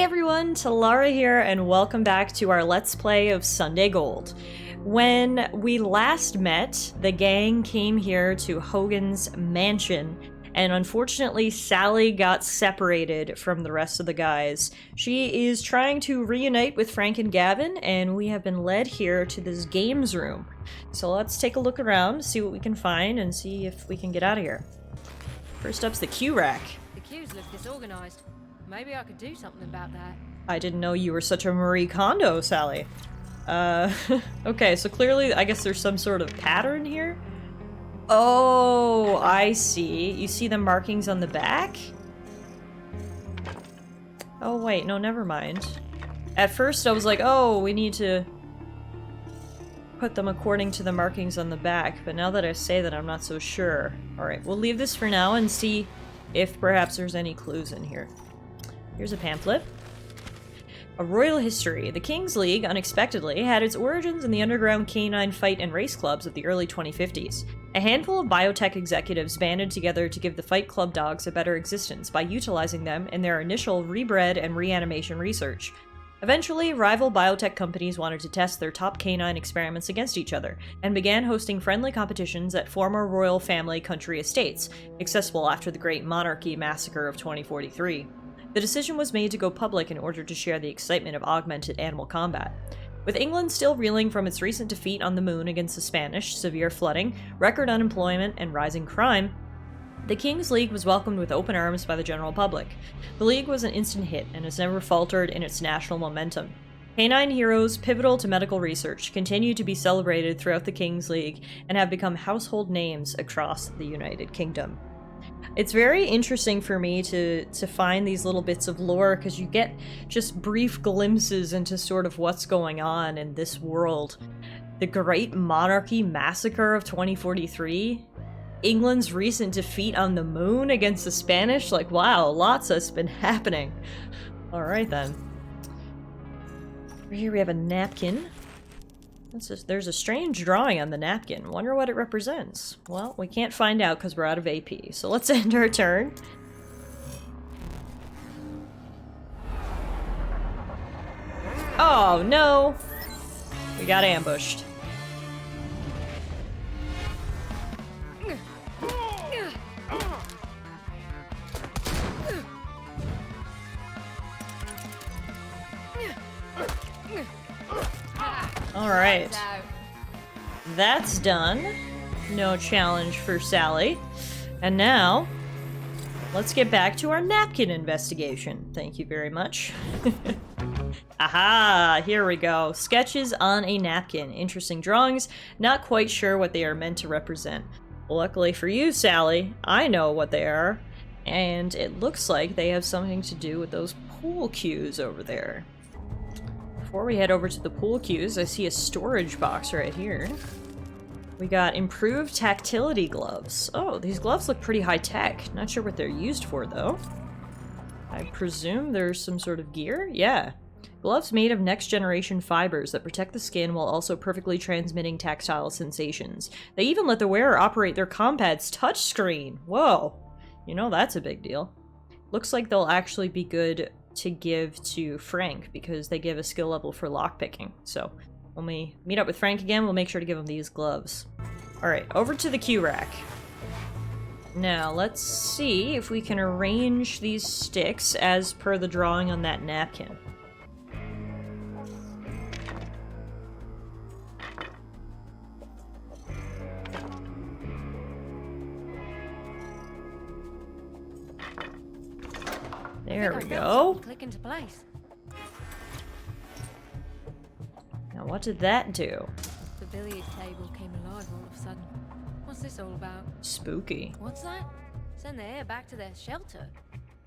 everyone, Tallara here, and welcome back to our Let's Play of Sunday Gold. When we last met, the gang came here to Hogan's mansion, and unfortunately Sally got separated from the rest of the guys. She is trying to reunite with Frank and Gavin, and we have been led here to this games room. So let's take a look around, see what we can find, and see if we can get out of here. First up's the Q rack. The queues look disorganized. Maybe I could do something about that. I didn't know you were such a Marie Kondo, Sally. Okay, so clearly, I guess there's some sort of pattern here? Oh, I see. You see the markings on the back? Oh, wait, no, never mind. At first, I was like, oh, we need to put them according to the markings on the back, but now that I say that, I'm not so sure. Alright, we'll leave this for now and see if perhaps there's any clues in here. Here's a pamphlet. A royal history. The King's League, unexpectedly, had its origins in the underground canine fight and race clubs of the early 2050s. A handful of biotech executives banded together to give the fight club dogs a better existence by utilizing them in their initial rebred and reanimation research. Eventually, rival biotech companies wanted to test their top canine experiments against each other, and began hosting friendly competitions at former royal family country estates, accessible after the Great Monarchy Massacre of 2043. The decision was made to go public in order to share the excitement of augmented animal combat. With England still reeling from its recent defeat on the moon against the Spanish, severe flooding, record unemployment, and rising crime, the King's League was welcomed with open arms by the general public. The League was an instant hit and has never faltered in its national momentum. Canine heroes, pivotal to medical research, continue to be celebrated throughout the King's League and have become household names across the United Kingdom. It's very interesting for me to find these little bits of lore, because you get just brief glimpses into sort of what's going on in this world. The Great Monarchy Massacre of 2043, England's recent defeat on the moon against the Spanish, like wow, lots has been happening. Alright then. Over here we have a napkin. There's a strange drawing on the napkin. Wonder what it represents. Well, we can't find out because we're out of AP. So let's end our turn. Oh, no! We got ambushed. Alright. That's done. No challenge for Sally. And now, let's get back to our napkin investigation. Thank you very much. Aha! Here we go. Sketches on a napkin. Interesting drawings. Not quite sure what they are meant to represent. Luckily for you, Sally, I know what they are. And it looks like they have something to do with those pool cues over there. Before we head over to the pool cues, I see a storage box right here. We got improved tactility gloves. Oh, these gloves look pretty high-tech. Not sure what they're used for, though. I presume there's some sort of gear? Yeah. Gloves made of next-generation fibers that protect the skin while also perfectly transmitting tactile sensations. They even let the wearer operate their compad's touchscreen. Whoa. You know that's a big deal. Looks like they'll actually be good to give to Frank, because they give a skill level for lockpicking. So when we meet up with Frank again, we'll make sure to give him these gloves. Alright, over to the Q rack. Now, let's see if we can arrange these sticks as per the drawing on that napkin. There we go. Click into place. Now what did that do? The billiard table came alive all of a sudden. What's this all about? Spooky. What's that? Send the hare back to their shelter.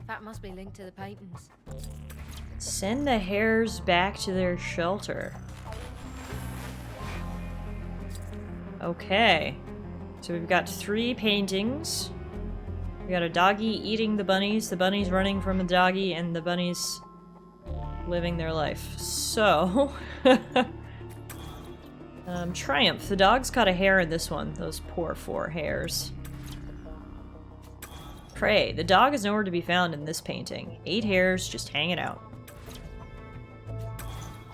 That must be linked to the paintings. Send the hares back to their shelter. Okay. So we've got 3 paintings. We got a doggy eating the bunnies running from the doggy, and the bunnies living their life. So, Triumph. The dog's caught a hare in this one. Those poor 4 hares. Prey. The dog is nowhere to be found in this painting. 8 hares just hanging out.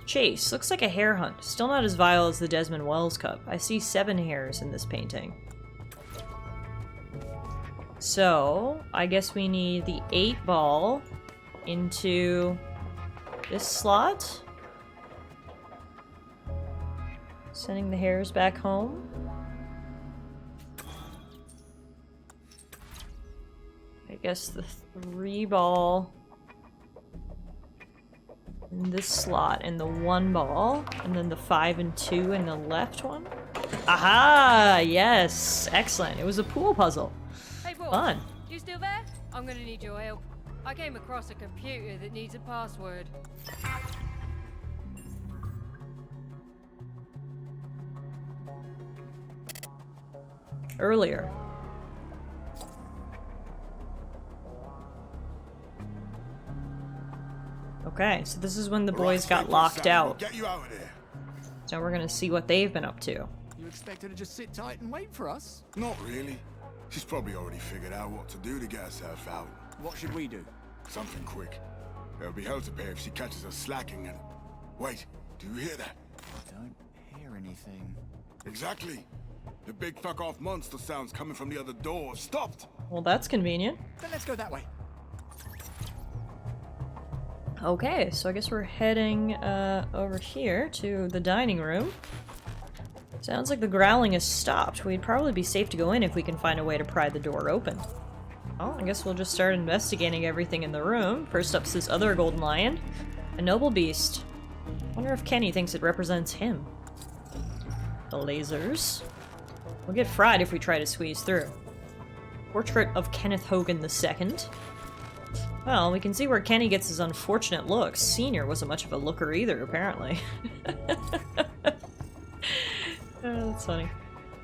Chase. Looks like a hare hunt. Still not as vile as the Desmond Wells Cup. I see 7 hares in this painting. So, I guess we need the 8 ball into this slot. Sending the hares back home. I guess the 3 ball in this slot and the 1 ball, and then the 5 and 2 in the left one. Aha! Yes! Excellent. It was a pool puzzle. Hey, boy. Fun. You still there? I'm gonna need your help. I came across a computer that needs a password. Earlier. Okay, so this is when the boys got locked out. Get you out of there. So we're gonna see what they've been up to. You expect her to just sit tight and wait for us? Not really. She's probably already figured out what to do to get herself out. What should we do? Something quick. There'll be hell to pay if she catches us slacking and... Wait, do you hear that? I don't hear anything. Exactly. The big fuck-off monster sounds coming from the other door. Stopped! Well, that's convenient. Then let's go that way. Okay, so I guess we're heading over here to the dining room. Sounds like the growling has stopped. We'd probably be safe to go in if we can find a way to pry the door open. Oh, I guess we'll just start investigating everything in the room. First up's this other golden lion. A noble beast. Wonder if Kenny thinks it represents him. The lasers. We'll get fried if we try to squeeze through. Portrait of Kenneth Hogan II. Well, we can see where Kenny gets his unfortunate looks. Senior wasn't much of a looker either, apparently. Oh, that's funny.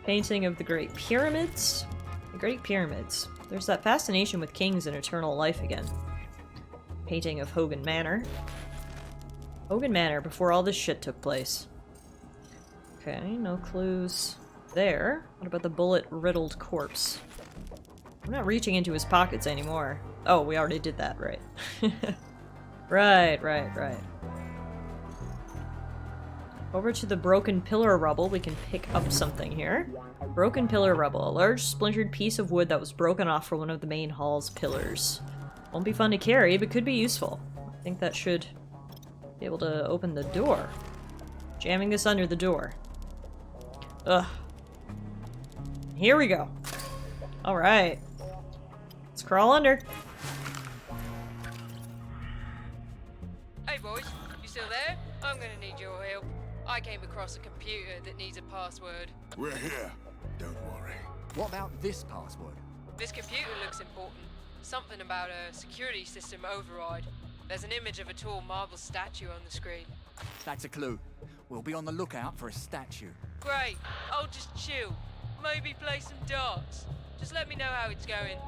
Painting of the Great Pyramids. The Great Pyramids. There's that fascination with kings and eternal life again. Painting of Hogan Manor. Hogan Manor, before all this shit took place. Okay, no clues there. What about the bullet-riddled corpse? I'm not reaching into his pockets anymore. Oh, we already did that, right. Right. Over to the broken pillar rubble, we can pick up something here. Broken pillar rubble, a large splintered piece of wood that was broken off from one of the main hall's pillars. Won't be fun to carry, but could be useful. I think that should be able to open the door. Jamming this under the door. Ugh. Here we go. Alright. Let's crawl under. Hey, boys. You still there? I'm gonna need your help. I came across a computer that needs a password. We're here. Don't worry. What about this password? This computer looks important. Something about a security system override. There's an image of a tall marble statue on the screen. That's a clue. We'll be on the lookout for a statue. Great. I'll just chill. Maybe play some darts. Just let me know how it's going.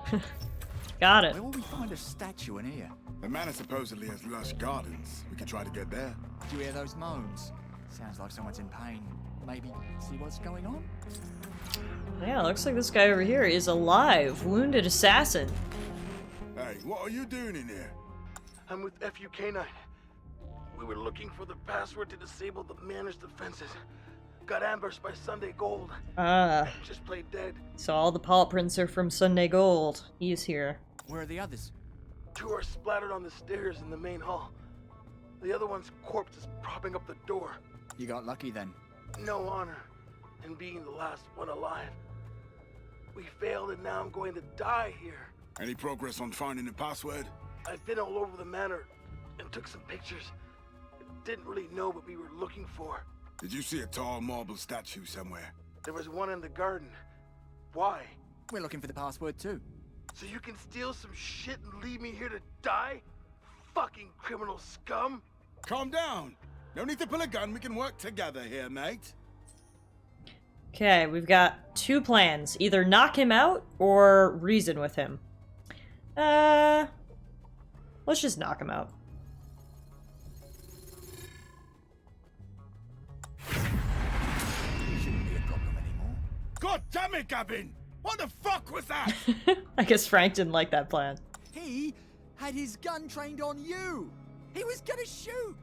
Got it. Where will we find a statue in here? The manor supposedly has lush gardens. We could try to get there. Do you hear those moans? Sounds like someone's in pain. Maybe see what's going on? Yeah, looks like this guy over here is alive. Wounded assassin. Hey, what are you doing in here? I'm with FUK9. We were looking for the password to disable the manor's defenses. Got ambushed by Sunday Gold. Just played dead. So all the paw prints are from Sunday Gold. He is here. Where are the others? 2 are splattered on the stairs in the main hall. The other one's corpse is propping up the door. You got lucky then. No honor in being the last one alive. We failed and now I'm going to die here. Any progress on finding the password? I've been all over the manor and took some pictures. Didn't really know what we were looking for. Did you see a tall marble statue somewhere? There was one in the garden. Why? We're looking for the password too. So you can steal some shit and leave me here to die? Fucking criminal scum! Calm down. No need to pull a gun. We can work together here, mate. Okay, we've got 2 plans. Either knock him out or reason with him. Let's just knock him out. Shouldn't be a problem anymore. God damn it, Gavin! What the fuck was that? I guess Frank didn't like that plan. He had his gun trained on you. He was gonna shoot.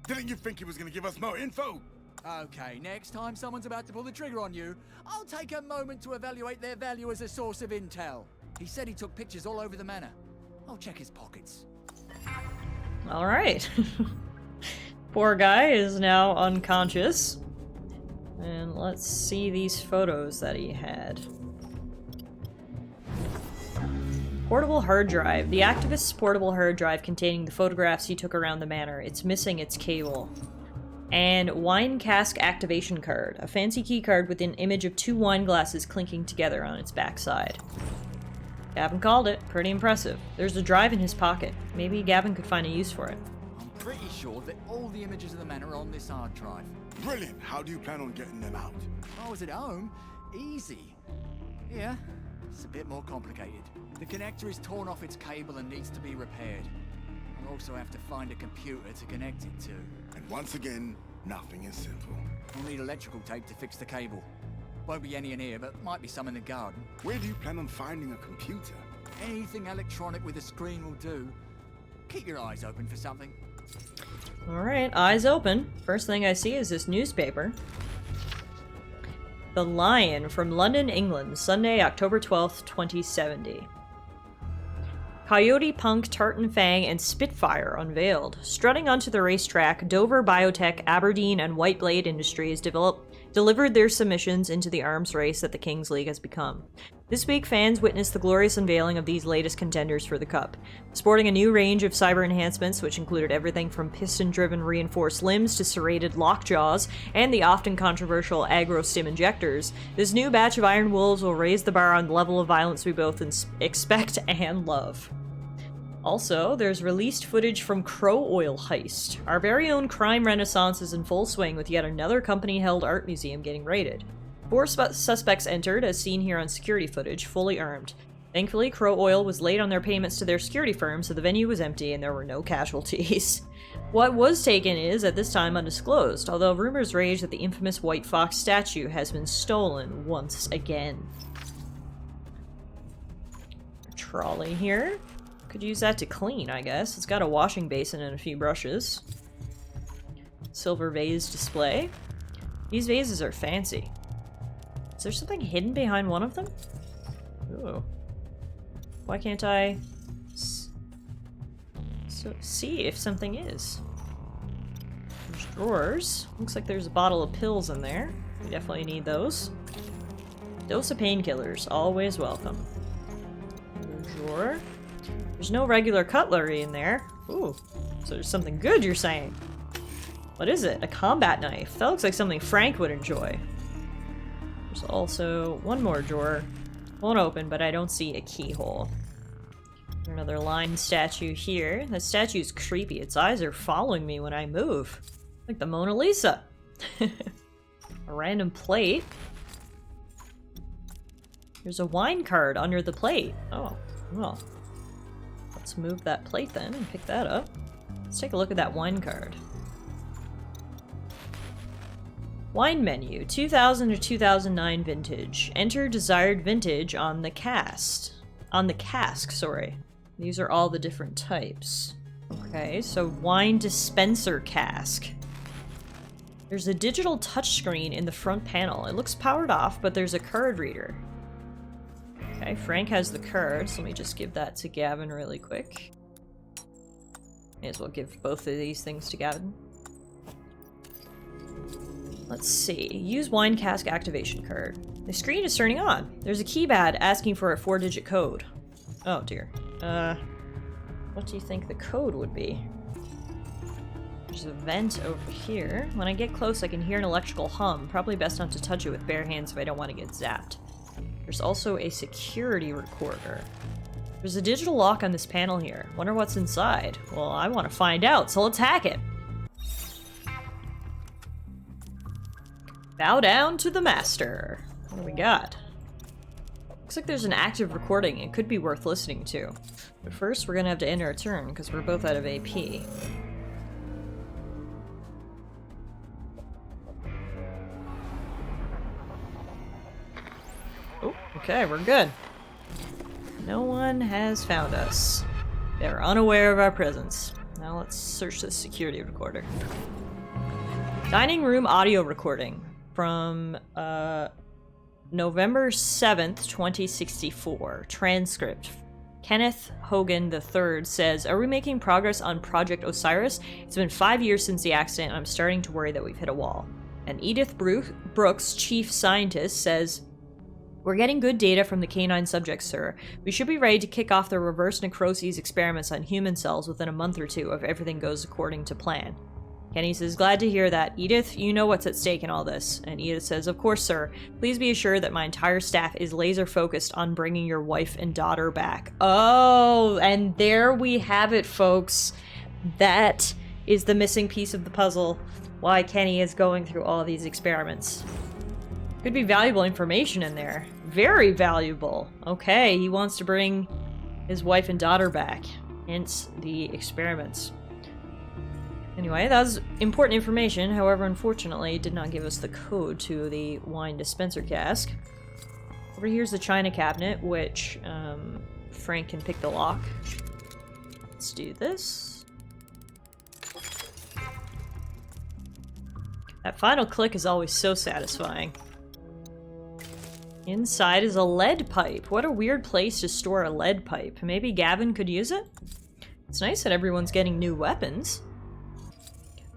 Didn't you think he was gonna give us more info? Okay, next time someone's about to pull the trigger on you, I'll take a moment to evaluate their value as a source of intel. He said he took pictures all over the manor. I'll check his pockets. Alright. Poor guy is now unconscious. And let's see these photos that he had. Portable hard drive. The activist's portable hard drive containing the photographs he took around the manor. It's missing its cable. And wine cask activation card. A fancy key card with an image of 2 wine glasses clinking together on its backside. Gavin called it. Pretty impressive. There's a drive in his pocket. Maybe Gavin could find a use for it. I'm pretty sure that all the images of the manor are on this hard drive. Brilliant. How do you plan on getting them out? If I was at home, easy. Yeah, it's a bit more complicated. The connector is torn off its cable and needs to be repaired. I'll also have to find a computer to connect it to. And once again, nothing is simple. We'll need electrical tape to fix the cable. Won't be any in here, but might be some in the garden. Where do you plan on finding a computer? Anything electronic with a screen will do. Keep your eyes open for something. Alright, eyes open. First thing I see is this newspaper. The Lion from London, England, Sunday, October 12th, 2070. Coyote, Punk, Tartan Fang, and Spitfire unveiled. Strutting onto the racetrack, Dover Biotech, Aberdeen, and White Blade Industries delivered their submissions into the arms race that the Kings League has become. This week, fans witnessed the glorious unveiling of these latest contenders for the Cup. Sporting a new range of cyber enhancements, which included everything from piston-driven reinforced limbs to serrated lockjaws, and the often controversial agro-stim injectors, this new batch of Iron Wolves will raise the bar on the level of violence we both expect and love. Also, there's released footage from Crow Oil heist. Our very own crime renaissance is in full swing with yet another company-held art museum getting raided. 4 suspects entered, as seen here on security footage, fully armed. Thankfully, Crow Oil was late on their payments to their security firm, so the venue was empty and there were no casualties. What was taken is, at this time, undisclosed, although rumors rage that the infamous White Fox statue has been stolen once again. Trolley here. Could use that to clean, I guess. It's got a washing basin and a few brushes. Silver vase display. These vases are fancy. Is there something hidden behind one of them? Ooh. Why can't I see if something is? There's drawers. Looks like there's a bottle of pills in there. We definitely need those. Dose of painkillers. Always welcome. Another drawer. There's no regular cutlery in there. Ooh. So there's something good, you're saying. What is it? A combat knife. That looks like something Frank would enjoy. There's also one more drawer. Won't open, but I don't see a keyhole. Another lion statue here. That statue's creepy. Its eyes are following me when I move. Like the Mona Lisa. A random plate. There's a wine card under the plate. Oh, well. Let's move that plate then and pick that up. Let's take a look at that wine card. Wine menu, 2000 to 2009 vintage. Enter desired vintage on the cask, sorry. These are all the different types. Okay, so wine dispenser cask. There's a digital touchscreen in the front panel. It looks powered off, but there's a card reader. Okay, Frank has the card, so let me just give that to Gavin really quick. May as well give both of these things to Gavin. Let's see. Use wine cask activation card. The screen is turning on. There's a keypad asking for a 4-digit code. Oh dear. What do you think the code would be? There's a vent over here. When I get close, I can hear an electrical hum. Probably best not to touch it with bare hands if I don't want to get zapped. There's also a security recorder. There's a digital lock on this panel here. Wonder what's inside. Well, I want to find out, so let's hack it. Bow down to the master. What do we got? Looks like there's an active recording. It could be worth listening to. But first, we're gonna have to end our turn because we're both out of AP. Oh, okay, we're good. No one has found us. They're unaware of our presence. Now let's search the security recorder. Dining room audio recording from November 7th, 2064. Transcript. Kenneth Hogan III says, "Are we making progress on Project Osiris? It's been 5 years since the accident, and I'm starting to worry that we've hit a wall." And Edith Brooks, chief scientist, says, "We're getting good data from the canine subjects, sir. We should be ready to kick off the reverse necrosis experiments on human cells within a month or two if everything goes according to plan." Kenny says, "Glad to hear that. Edith, you know what's at stake in all this." And Edith says, "Of course, sir. Please be assured that my entire staff is laser focused on bringing your wife and daughter back." Oh, and there we have it, folks. That is the missing piece of the puzzle. Why Kenny is going through all of these experiments. Could be valuable information in there. Very valuable. Okay, he wants to bring his wife and daughter back. Hence the experiments. Anyway, that was important information. However, unfortunately, it did not give us the code to the wine dispenser cask. Over here's the china cabinet, which Frank can pick the lock. Let's do this. That final click is always so satisfying. Inside is a lead pipe. What a weird place to store a lead pipe. Maybe Gavin could use it? It's nice that everyone's getting new weapons.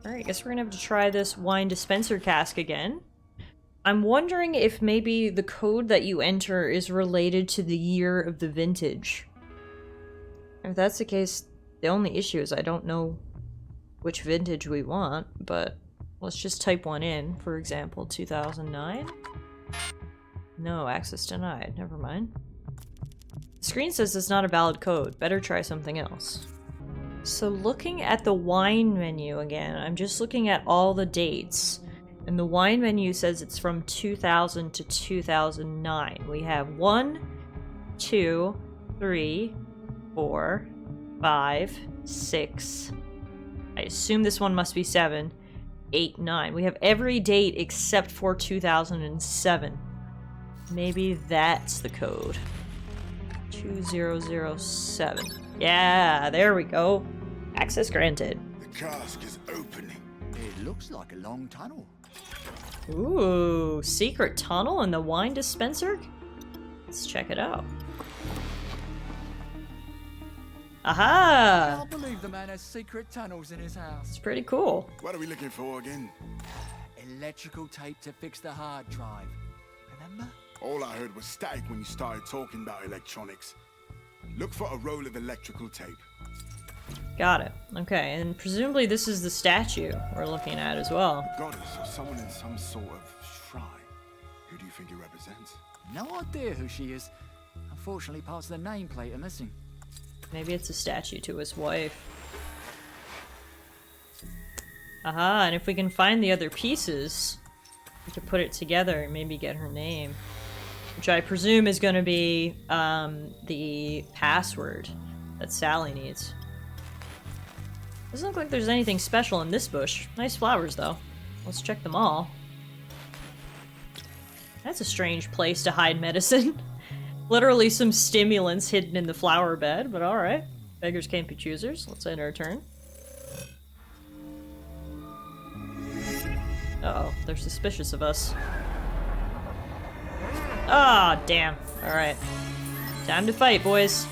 Alright, I guess we're gonna have to try this wine dispenser cask again. I'm wondering if maybe the code that you enter is related to the year of the vintage. If that's the case, the only issue is I don't know which vintage we want, but let's just type one in. For example, 2009? No, access denied. Never mind. The screen says it's not a valid code. Better try something else. So looking at the wine menu again, I'm just looking at all the dates. And the wine menu says it's from 2000 to 2009. We have 1, 2, 3, 4, 5, 6. I assume this one must be 7, 8, 9. We have every date except for 2007. Maybe that's the code. 2007. Yeah, there we go. Access granted. The cask is opening. It looks like a long tunnel. Ooh, secret tunnel in the wine dispenser? Let's check it out. I Aha! can't believe the man has secret tunnels in his house. It's pretty cool. What are we looking for again? Electrical tape to fix the hard drive. Remember? All I heard was static when you started talking about electronics. Look for a roll of electrical tape. Got it. Okay, and presumably this is the statue we're looking at as well. A goddess or someone in some sort of shrine. Who do you think it represents? No idea who she is. Unfortunately, parts of the nameplate are missing. Maybe it's a statue to his wife. Aha, and if we can find the other pieces, we can put it together and maybe get her name. Which I presume is going to be the password that Sally needs. Doesn't look like there's anything special in this bush. Nice flowers, though. Let's check them all. That's a strange place to hide medicine. Literally some stimulants hidden in the flower bed, but alright. Beggars can't be choosers. Let's end our turn. Uh-oh, they're suspicious of us. Ah, damn. Alright. Time to fight, boys.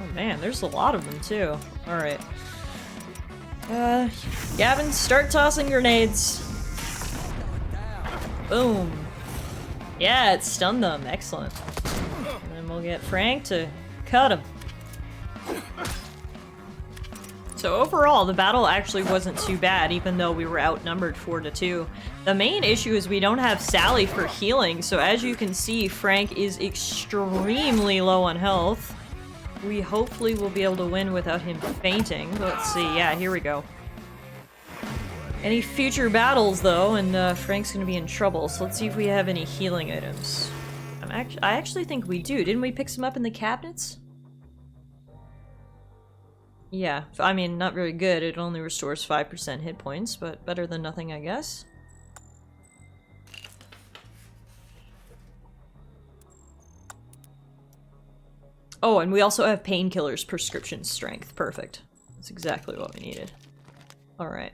Oh man, there's a lot of them too. Alright. Gavin, start tossing grenades. Boom. Yeah, it stunned them. Excellent. And then we'll get Frank to cut him. So overall, the battle actually wasn't too bad, even though we were outnumbered 4-2. The main issue is we don't have Sally for healing, so as you can see, Frank is extremely low on health. We hopefully will be able to win without him fainting. Let's see. Yeah, here we go. Any future battles, though, and Frank's gonna be in trouble, so let's see if we have any healing items. I actually think we do. Didn't we pick some up in the cabinets? Yeah, I mean, not very good. It only restores 5% hit points, but better than nothing, I guess. Oh, and we also have painkillers prescription strength. Perfect. That's exactly what we needed. Alright.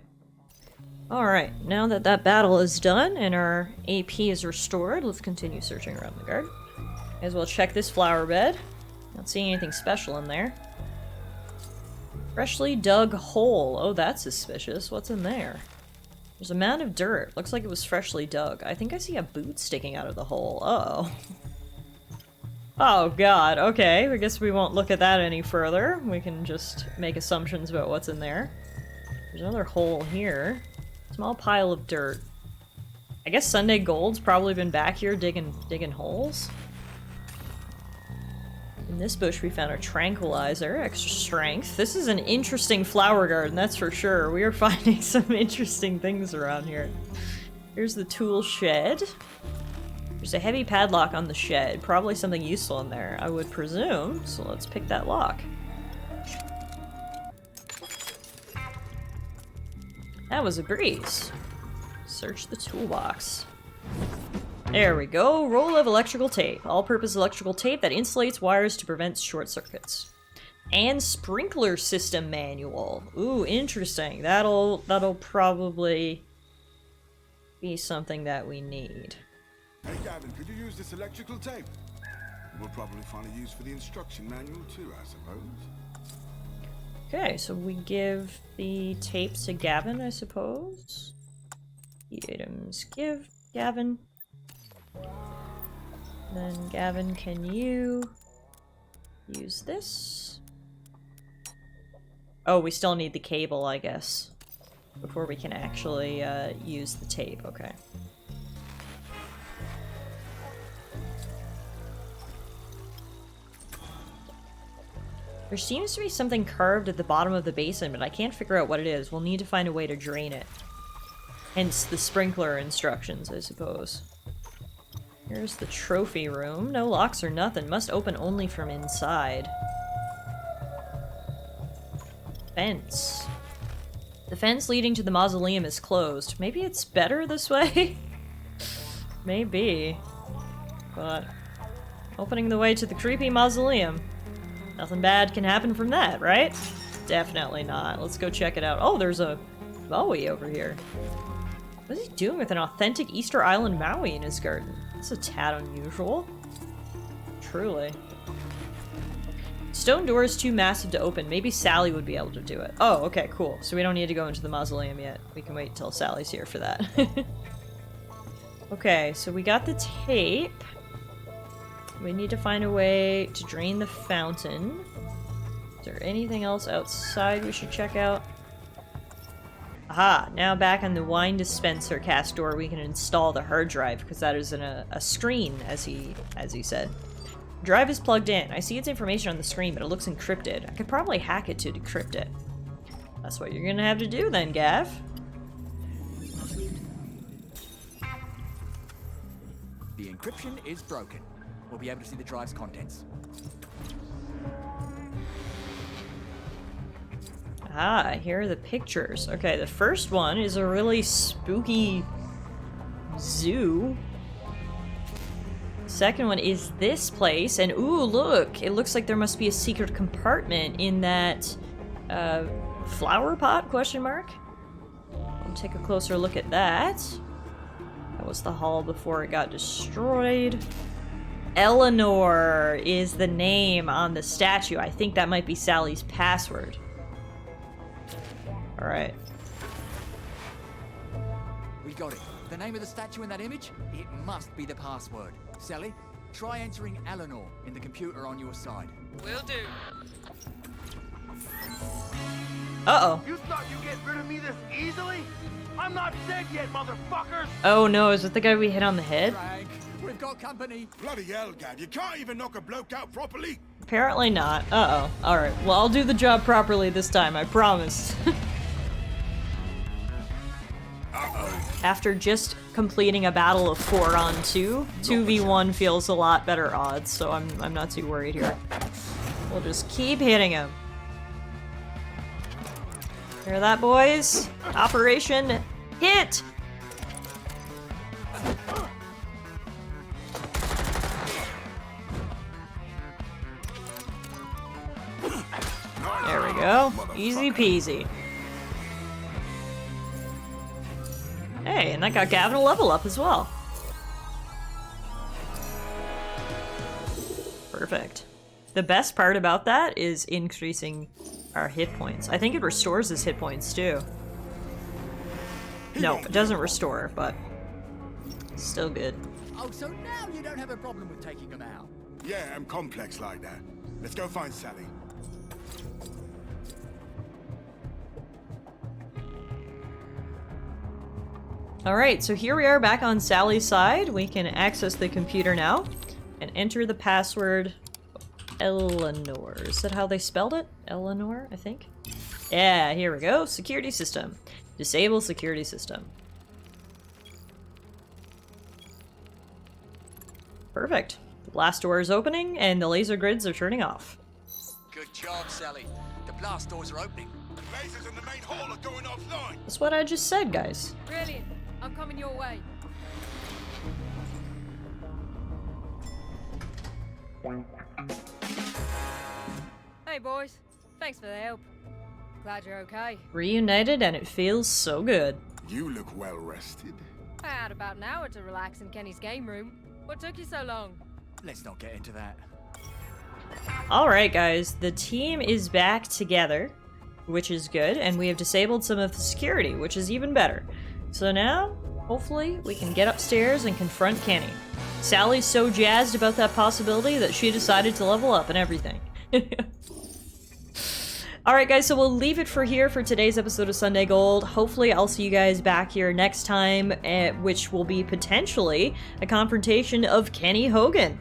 Alright, now that that battle is done and our AP is restored, let's continue searching around the garden. May as well check this flower bed. Not seeing anything special in there. Freshly dug hole. Oh, that's suspicious. What's in there? There's a mound of dirt. Looks like it was freshly dug. I think I see a boot sticking out of the hole. Uh-oh. Oh god, okay. I guess we won't look at that any further. We can just make assumptions about what's in there. There's another hole here. Small pile of dirt. I guess Sunday Gold's probably been back here digging holes. In this bush we found a tranquilizer, extra strength. This is an interesting flower garden, that's for sure. We are finding some interesting things around here. Here's the tool shed. There's a heavy padlock on the shed. Probably something useful in there, I would presume. So let's pick that lock. That was a breeze. Search the toolbox. There we go. Roll of electrical tape. All-purpose electrical tape that insulates wires to prevent short circuits. And sprinkler system manual. Ooh, interesting. That'll probably be something that we need. Hey Gavin, could you use this electrical tape? We'll probably find a use for the instruction manual too, I suppose. Okay, so we give the tape to Gavin, I suppose. The items give Gavin. Then Gavin, can you use this? Oh, we still need the cable, I guess, before we can actually use the tape. Okay. There seems to be something carved at the bottom of the basin, but I can't figure out what it is. We'll need to find a way to drain it. Hence the sprinkler instructions, I suppose. Here's the trophy room. No locks or nothing. Must open only from inside. Fence. The fence leading to the mausoleum is closed. Maybe it's better this way? Maybe. But opening the way to the creepy mausoleum. Nothing bad can happen from that, right? Definitely not. Let's go check it out. Oh, there's a Maui over here. What is he doing with an authentic Easter Island Maui in his garden? That's a tad unusual. Truly. Stone door is too massive to open. Maybe Sally would be able to do it. Oh, okay, cool. So we don't need to go into the mausoleum yet. We can wait till Sally's here for that. Okay, so we got the tape. We need to find a way to drain the fountain. Is there anything else outside we should check out? Aha! Now back on the wine dispenser cast door, we can install the hard drive, because that is in a screen, as he said. Drive is plugged in. I see its information on the screen, but it looks encrypted. I could probably hack it to decrypt it. That's what you're gonna have to do then, Gav. The encryption is broken. We'll be able to see the drive's contents. Ah, here are the pictures. Okay, the first one is a really spooky zoo. Second one is this place, and ooh, look! It looks like there must be a secret compartment in that, flower pot, question mark? I'll take a closer look at that. That was the hall before it got destroyed. Eleanor is the name on the statue. I think that might be Sally's password. Alright. We got it. The name of the statue in that image? It must be the password. Sally, try entering Eleanor in the computer on your side. Will do. Uh-oh. You thought you'd get rid of me this easily? I'm not dead yet, motherfuckers! Oh no, is it the guy we hit on the head? Frank, we've got company. Bloody hell, Gav, you can't even knock a bloke out properly. Apparently not. Uh-oh. Alright, well I'll do the job properly this time, I promise. After just completing a battle of 4 on 2, 2v1 feels a lot better odds, so I'm not too worried here. We'll just keep hitting him. Hear that, boys? Operation hit! There we go. Easy peasy. Hey, and that got Gavin a level up as well. Perfect. The best part about that is increasing our hit points. I think it restores his hit points too. No, it doesn't restore, but still good. Oh, so now you don't have a problem with taking them out? Yeah, I'm complex like that. Let's go find Sally. Alright, so here we are back on Sally's side. We can access the computer now and enter the password Eleanor. Is that how they spelled it? Eleanor, I think? Yeah, here we go. Security system. Disable security system. Perfect. The blast door is opening and the laser grids are turning off. Good job, Sally. The blast doors are opening. Lasers in the main hall are going offline. That's what I just said, guys. Brilliant. I'm coming your way. Hey, boys. Thanks for the help. Glad you're okay. Reunited and it feels so good. You look well rested. I had about an hour to relax in Kenny's game room. What took you so long? Let's not get into that. Alright, guys. The team is back together, which is good, and we have disabled some of the security, which is even better. So now, hopefully, we can get upstairs and confront Kenny. Sally's so jazzed about that possibility that she decided to level up and everything. Alright guys, so we'll leave it for here for today's episode of Sunday Gold. Hopefully I'll see you guys back here next time, which will be potentially a confrontation of Kenny Hogan.